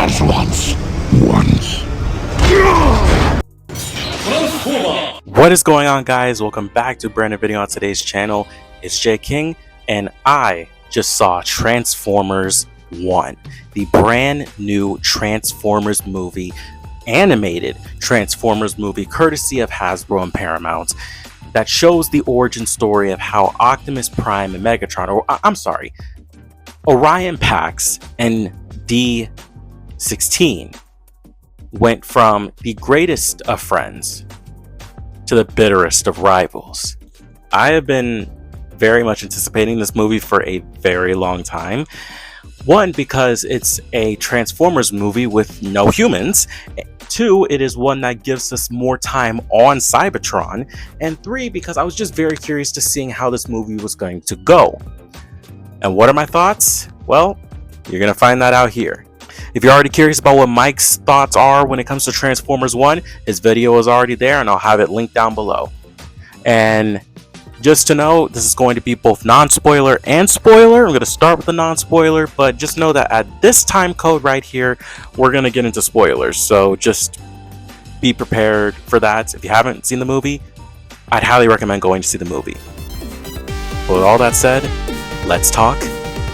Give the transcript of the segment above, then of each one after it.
Once. What is going on, guys? Welcome back to a brand new video on today's channel. It's JKing, and I just saw Transformers 1, the brand new Transformers movie, animated Transformers movie, courtesy of Hasbro and Paramount, that shows the origin story of how Optimus Prime and Megatron, Orion Pax and D16 went from the greatest of friends to the bitterest of rivals. I have been very much anticipating this movie for a very long time. One, because it's a Transformers movie with no humans. Two, it is one that gives us more time on Cybertron. And three, because I was just very curious to seeing how this movie was going to go. And what are my thoughts? Well, you're going to find that out here. If you're already curious about what Mike's thoughts are when it comes to Transformers 1, his video is already there and I'll have it linked down below. And just to know, this is going to be both non-spoiler and spoiler. I'm going to start with the non-spoiler, but just know that at this time code right here, we're going to get into spoilers. So just be prepared for that. If you haven't seen the movie, I'd highly recommend going to see the movie. But with all that said, let's talk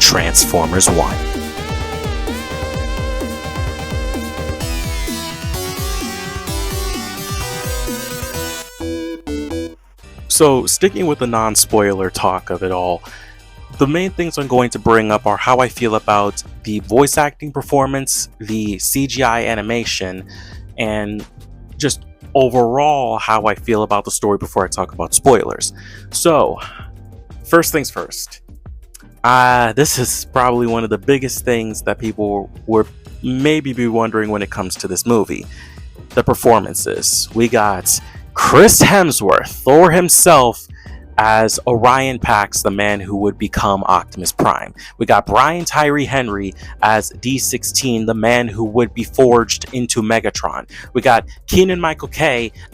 Transformers 1. So, sticking with the non-spoiler talk of it all, the main things I'm going to bring up are how I feel about the voice acting performance, the CGI animation, and just overall how I feel about the story before I talk about spoilers. So, first things first. This is probably one of the biggest things that people would maybe be wondering when it comes to this movie. The performances. We got Chris Hemsworth, Thor himself, as Orion Pax, the man who would become Optimus Prime. We got Tyree Henry as D16, the man who would be forged into Megatron. We got Keegan-Michael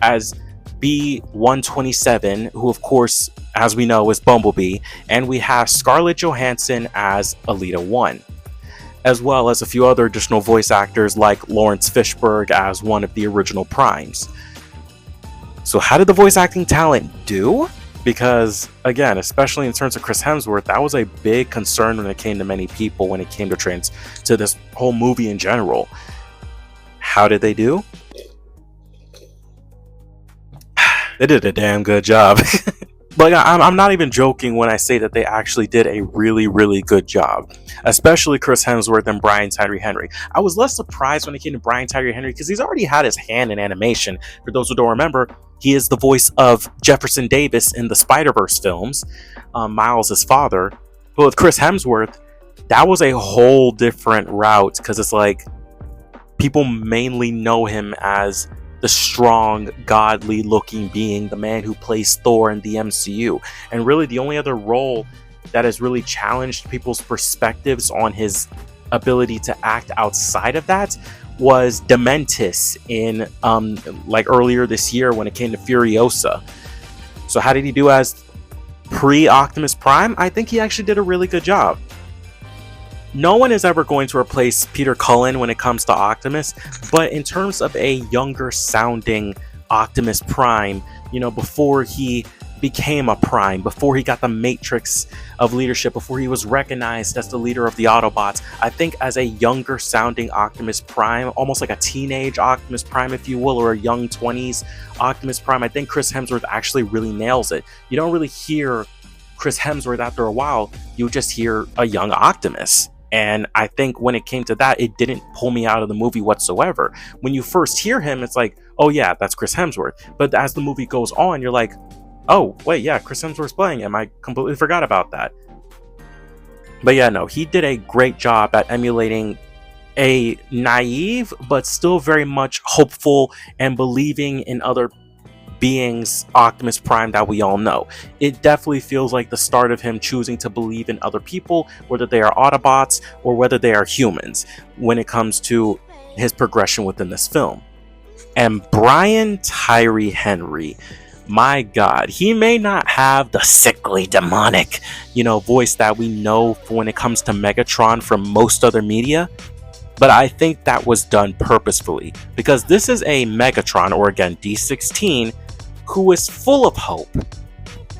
as B127, who of course, as we know, is Bumblebee. And we have Scarlett Johansson as Elita 1. As well as a few other additional voice actors like Laurence Fishburne as one of the original Primes. So how did the voice acting talent do? Because, again, especially in terms of Chris Hemsworth, that was a big concern when it came to many people, when it came to this whole movie in general. How did they do? They did a damn good job. But I'm not even joking when I say that they actually did a really, really good job. Especially Chris Hemsworth and Tyree Henry. I was less surprised when it came to Tyree Henry because he's already had his hand in animation. For those who don't remember, he is the voice of Jefferson Davis in the Spider-Verse films, Miles' father. But with Chris Hemsworth, that was a whole different route because it's like people mainly know him as the strong, godly looking being, the man who plays Thor in the MCU. And really the only other role that has really challenged people's perspectives on his ability to act outside of that was Dementis in earlier this year when it came to Furiosa. So how did he do as pre-Optimus Prime? I think he actually did a really good job. No one is ever going to replace Peter Cullen when it comes to Optimus, but in terms of a younger sounding Optimus Prime, before he became a Prime, before he got the matrix of leadership, before he was recognized as the leader of the Autobots, I think as a younger sounding Optimus Prime, almost like a teenage Optimus Prime, if you will, or a young 20s Optimus Prime, I think Chris Hemsworth actually really nails it. You don't really hear Chris Hemsworth after a while, you just hear a young Optimus. And I think when it came to that, it didn't pull me out of the movie whatsoever. When you first hear him, it's like, oh yeah, that's Chris Hemsworth. But as the movie goes on, you're like, oh, wait, yeah, Chris Hemsworth's playing him. I completely forgot about that. But yeah, no, he did a great job at emulating a naive, but still very much hopeful and believing in other beings Optimus Prime that we all know. It definitely feels like the start of him choosing to believe in other people, whether they are Autobots or whether they are humans, when it comes to his progression within this film. And Tyree Henry, my God, he may not have the sickly, demonic, voice that we know for when it comes to Megatron from most other media, But I think that was done purposefully, because this is a Megatron, or again D16, who is full of hope.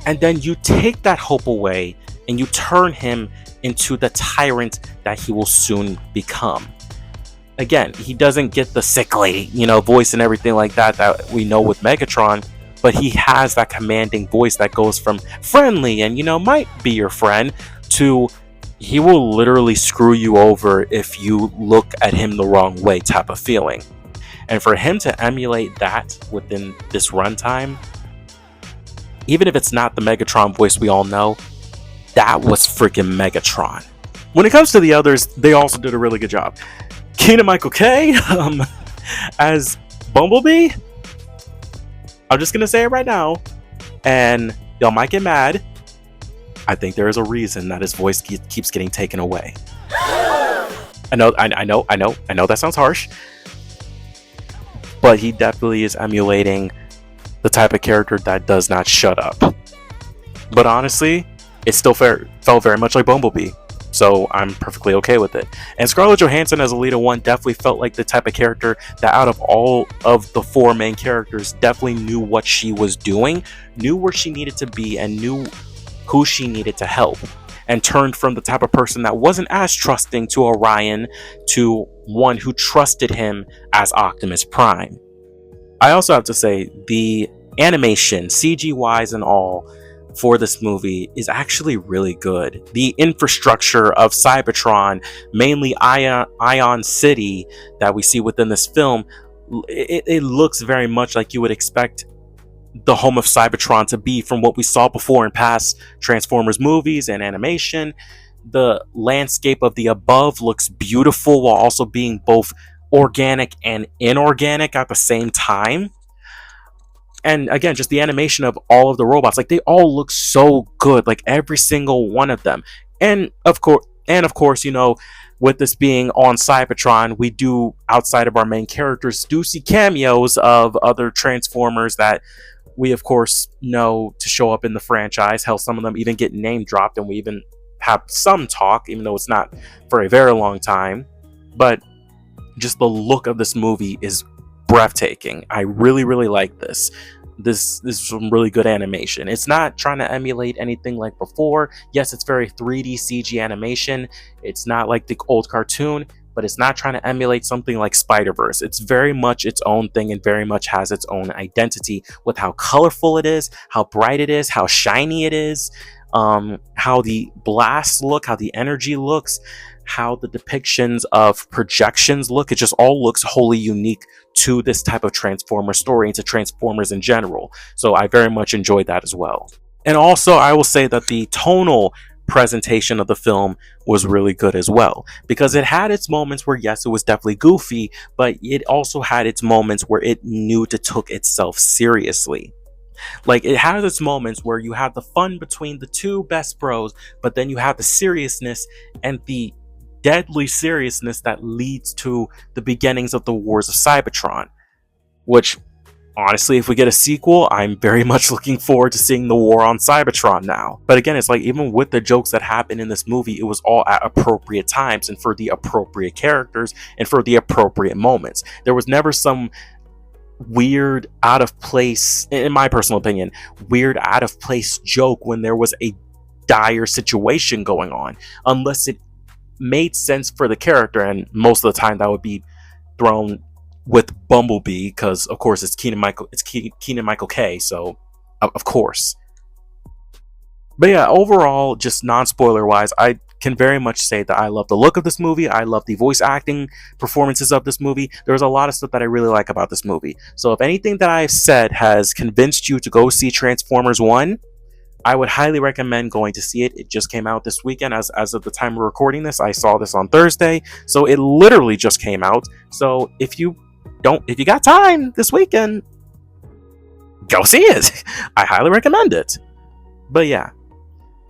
And then you take that hope away and you turn him into the tyrant that he will soon become. Again, he doesn't get the sickly, voice and everything like that we know with Megatron, but he has that commanding voice that goes from friendly and, might be your friend to he will literally screw you over if you look at him the wrong way type of feeling. And for him to emulate that within this runtime, even if it's not the Megatron voice we all know, that was freaking Megatron. When it comes to the others, they also did a really good job. Keegan-Michael K as Bumblebee, I'm just gonna say it right now, and y'all might get mad. I think there is a reason that his voice keeps getting taken away. I know that sounds harsh, but he definitely is emulating the type of character that does not shut up. But honestly, it still felt very much like Bumblebee, so I'm perfectly okay with it. And Scarlett Johansson as Alita 1 definitely felt like the type of character that out of all of the four main characters definitely knew what she was doing, knew where she needed to be, and knew who she needed to help, and turned from the type of person that wasn't as trusting to Orion to one who trusted him as Optimus Prime. I also have to say, the animation, CG-wise and all, for this movie is actually really good. The infrastructure of Cybertron, mainly Ion City, that we see within this film, it looks very much like you would expect the home of Cybertron to be from what we saw before in past Transformers movies and animation. The landscape of the above looks beautiful while also being both organic and inorganic at the same time. And again, just the animation of all of the robots, like they all look so good, like every single one of them. And of course, with this being on Cybertron, we do, outside of our main characters, do see cameos of other Transformers that we of course know to show up in the franchise. Hell, some of them even get name dropped, and we even have some talk, even though it's not for a very long time. But just the look of this movie is breathtaking. I really, really like this. This is some really good animation. It's not trying to emulate anything like before. Yes, it's very 3D CG animation. It's not like the old cartoon, but it's not trying to emulate something like Spider-Verse. It's very much its own thing and very much has its own identity with how colorful it is, how bright it is, how shiny it is, how the blasts look, how the energy looks, how the depictions of projections look. It just all looks wholly unique to this type of Transformer story and to Transformers in general. So I very much enjoyed that as well. And also, I will say that the tonal presentation of the film was really good as well, because it had its moments where, yes, it was definitely goofy, but it also had its moments where it knew to took itself seriously. Like, it has its moments where you have the fun between the two best bros, but then you have the seriousness and the deadly seriousness that leads to the beginnings of the Wars of Cybertron, which, honestly, if we get a sequel, I'm very much looking forward to seeing the war on Cybertron now. But again, it's like, even with the jokes that happen in this movie, it was all at appropriate times and for the appropriate characters and for the appropriate moments. There was never some weird, out of place, in my personal opinion, weird, out of place joke when there was a dire situation going on, unless it made sense for the character, and most of the time that would be thrown with Bumblebee, because of course it's Keegan-Michael K, so of course. But yeah, overall, just non-spoiler wise, I can very much say that I love the look of this movie. I love the voice acting performances of this movie. There's a lot of stuff that I really like about this movie. So if anything that I've said has convinced you to go see Transformers 1, I would highly recommend going to see it. It just came out this weekend. As of the time we're recording this, I saw this on Thursday, so it literally just came out. So if you got time this weekend, go see it. I highly recommend it. But yeah,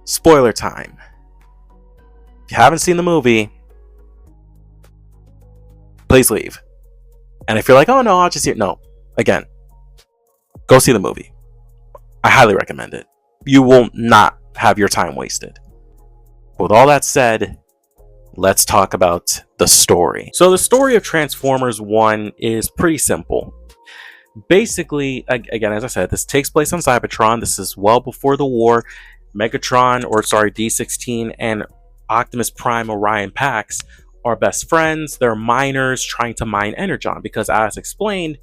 spoiler time. If you haven't seen the movie, please leave. And if you're like, oh no, I'll just hear, no, again, go see the movie. I highly recommend it. You will not have your time wasted. With all that said, let's talk about the story. So the story of Transformers 1 is pretty simple. Basically, again, as I said, this takes place on Cybertron. This is well before the war. D16 and Optimus Prime Orion Pax are best friends. They're miners trying to mine Energon because, as explained,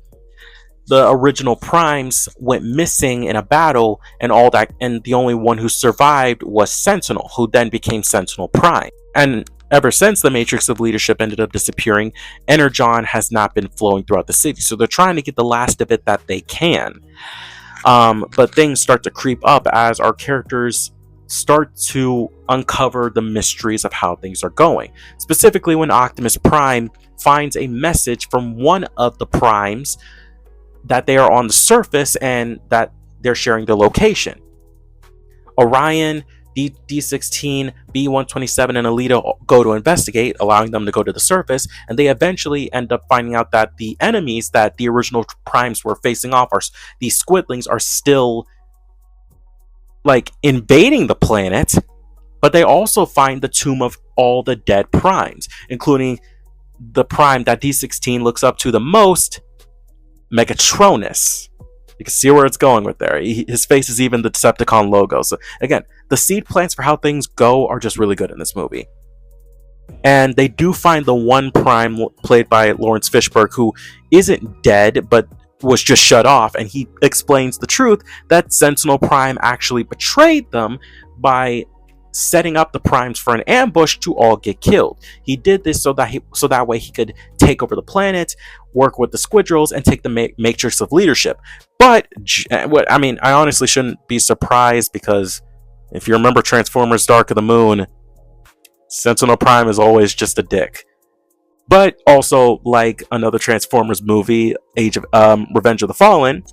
the original Primes went missing in a battle and all that, and the only one who survived was Sentinel, who then became Sentinel Prime. And ever since the Matrix of Leadership ended up disappearing, Energon has not been flowing throughout the city. So they're trying to get the last of it that they can. But things start to creep up as our characters start to uncover the mysteries of how things are going. Specifically, when Optimus Prime finds a message from one of the Primes that they are on the surface and that they're sharing their location. Orion, D16, B127, and Alita go to investigate, allowing them to go to the surface, and they eventually end up finding out that the enemies that the original Primes were facing off are these squidlings are still like invading the planet, but they also find the tomb of all the dead Primes, including the Prime that D16 looks up to the most, Megatronus. You can see where it's going with there. His face is even the Decepticon logo. So again, the seed plants for how things go are just really good in this movie. And they do find the one Prime played by Laurence Fishburne who isn't dead, but was just shut off. And he explains the truth that Sentinel Prime actually betrayed them by setting up the Primes for an ambush to all get killed. He did this so that way he could take over the planet, work with the Squidrels, and take the Matrix of Leadership. But I honestly shouldn't be surprised, because if you remember Transformers Dark of the Moon, Sentinel Prime is always just a dick. But also, like another Transformers movie, Revenge of the Fallen,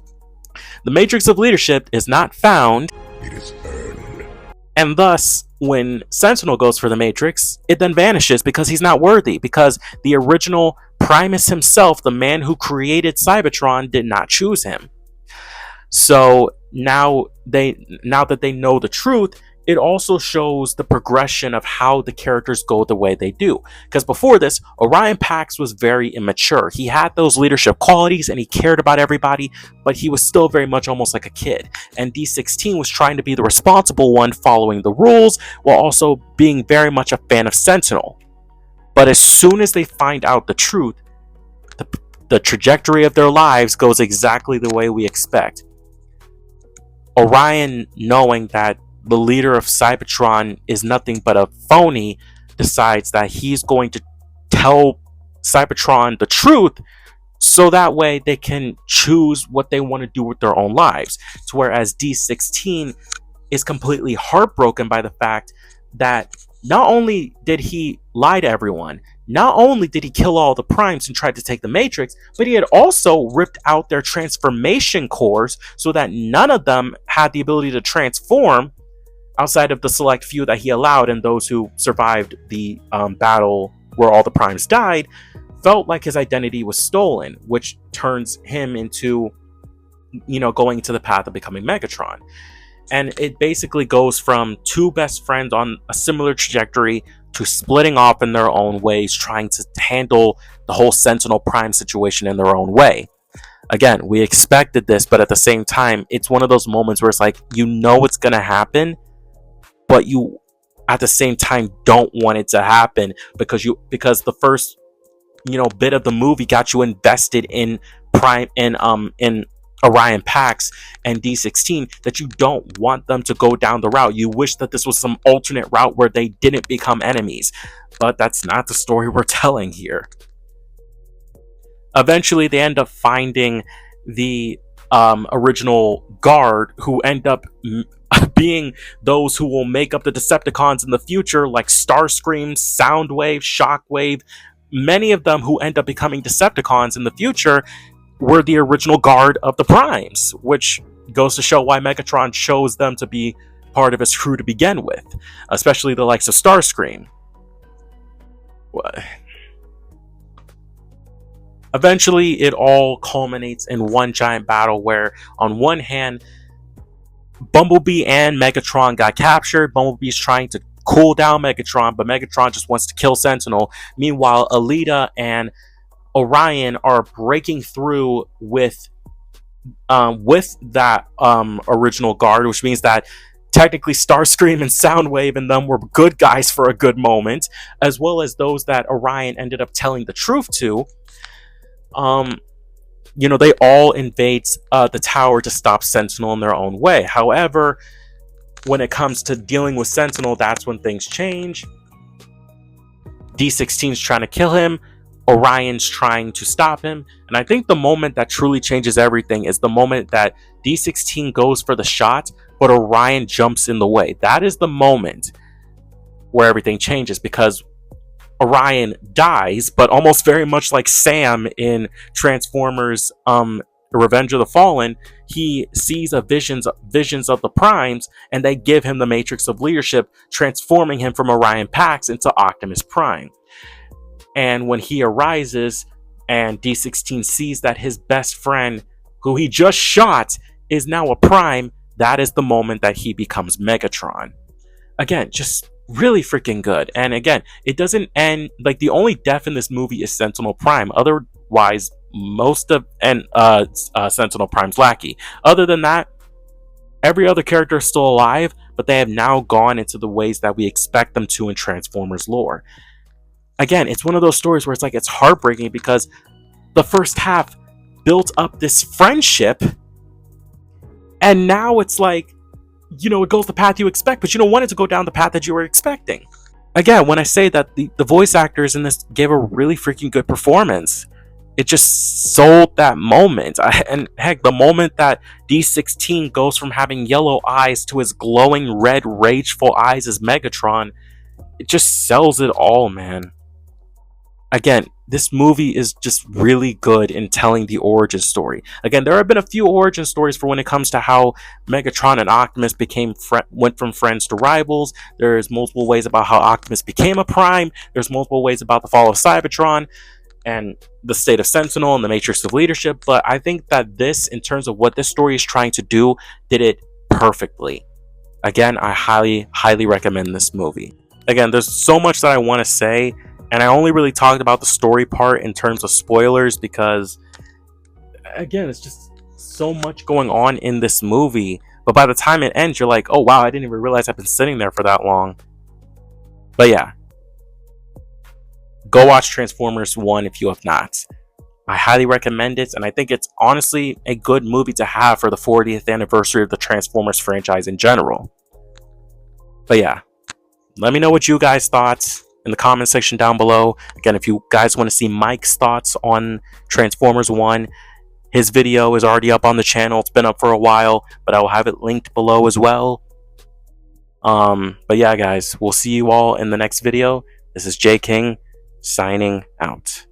the Matrix of Leadership is not found. It is earned. And thus, when Sentinel goes for the Matrix, it then vanishes because he's not worthy, because the original Primus himself, the man who created Cybertron, did not choose him. So now that they know the truth, it also shows the progression of how the characters go the way they do. Because before this, Orion Pax was very immature. He had those leadership qualities and he cared about everybody, but he was still very much almost like a kid. And D16 was trying to be the responsible one, following the rules, while also being very much a fan of Sentinel. But as soon as they find out the truth, the trajectory of their lives goes exactly the way we expect. Orion, knowing that the leader of Cybertron is nothing but a phony, decides that he's going to tell Cybertron the truth so that way they can choose what they want to do with their own lives. So whereas D16 is completely heartbroken by the fact that not only did he lie to everyone, not only did he kill all the Primes and tried to take the Matrix, but he had also ripped out their transformation cores so that none of them had the ability to transform, outside of the select few that he allowed, and those who survived the battle where all the Primes died, felt like his identity was stolen, which turns him into, going into the path of becoming Megatron. And it basically goes from two best friends on a similar trajectory to splitting off in their own ways, trying to handle the whole Sentinel Prime situation in their own way. Again, we expected this, but at the same time, it's one of those moments where it's like, it's going to happen, but you at the same time don't want it to happen because the first bit of the movie got you invested in Prime in Orion Pax and D16, that you don't want them to go down the route. You wish that this was some alternate route where they didn't become enemies, but that's not the story we're telling here. Eventually they end up finding the original guard, who end up being those who will make up the Decepticons in the future, like Starscream, Soundwave, Shockwave. Many of them who end up becoming Decepticons in the future were the original guard of the Primes, which goes to show why Megatron chose them to be part of his crew to begin with, especially the likes of Starscream. Eventually, it all culminates in one giant battle where, on one hand, Bumblebee and Megatron got captured. Bumblebee's trying to cool down Megatron, but Megatron just wants to kill Sentinel. Meanwhile, Alita and Orion are breaking through with that original guard, which means that technically Starscream and Soundwave and them were good guys for a good moment, as well as those that Orion ended up telling the truth to. They all invade the tower to stop Sentinel in their own way. However, when it comes to dealing with Sentinel, that's when things change. D16's trying to kill him. Orion's trying to stop him. And I think the moment that truly changes everything is the moment that D16 goes for the shot, but Orion jumps in the way. That is the moment where everything changes, because Orion dies, but almost very much like Sam in Transformers Revenge of the Fallen, he sees visions of the Primes, and they give him the Matrix of Leadership, transforming him from Orion Pax into Optimus Prime. And when he arises and D16 sees that his best friend, who he just shot, is now a Prime, that is the moment that he becomes Megatron. Again, just really freaking good. And again, it doesn't end, like, the only death in this movie is Sentinel Prime. Otherwise, most of Sentinel Prime's lackey. Other than that, every other character is still alive, but they have now gone into the ways that we expect them to in Transformers lore. Again, it's one of those stories where it's heartbreaking, because the first half built up this friendship, and now it's like, it goes the path you expect, but you don't want it to go down the path that you were expecting. Again, when I say that the voice actors in this gave a really freaking good performance, it just sold that moment. And heck, the moment that D16 goes from having yellow eyes to his glowing red, rageful eyes as Megatron, it just sells it all, man. Again, this movie is just really good in telling the origin story. Again, there have been a few origin stories for when it comes to how Megatron and Optimus went from friends to rivals. There's multiple ways about how Optimus became a Prime. There's multiple ways about the fall of Cybertron and the state of Sentinel and the Matrix of Leadership. But I think that this, in terms of what this story is trying to do, did it perfectly. Again, I highly, highly recommend this movie. Again, there's so much that I want to say, and I only really talked about the story part in terms of spoilers because, again, it's just so much going on in this movie. But by the time it ends, you're like, oh wow, I didn't even realize I've been sitting there for that long. But yeah, go watch Transformers 1 if you have not. I highly recommend it, and I think it's honestly a good movie to have for the 40th anniversary of the Transformers franchise in general. But yeah, let me know what you guys thought in the comment section down below. Again, if you guys want to see Mike's thoughts on Transformers 1, his video is already up on the channel. It's been up for a while, but I will have it linked below as well. But yeah, guys, we'll see you all in the next video. This is JKing signing out.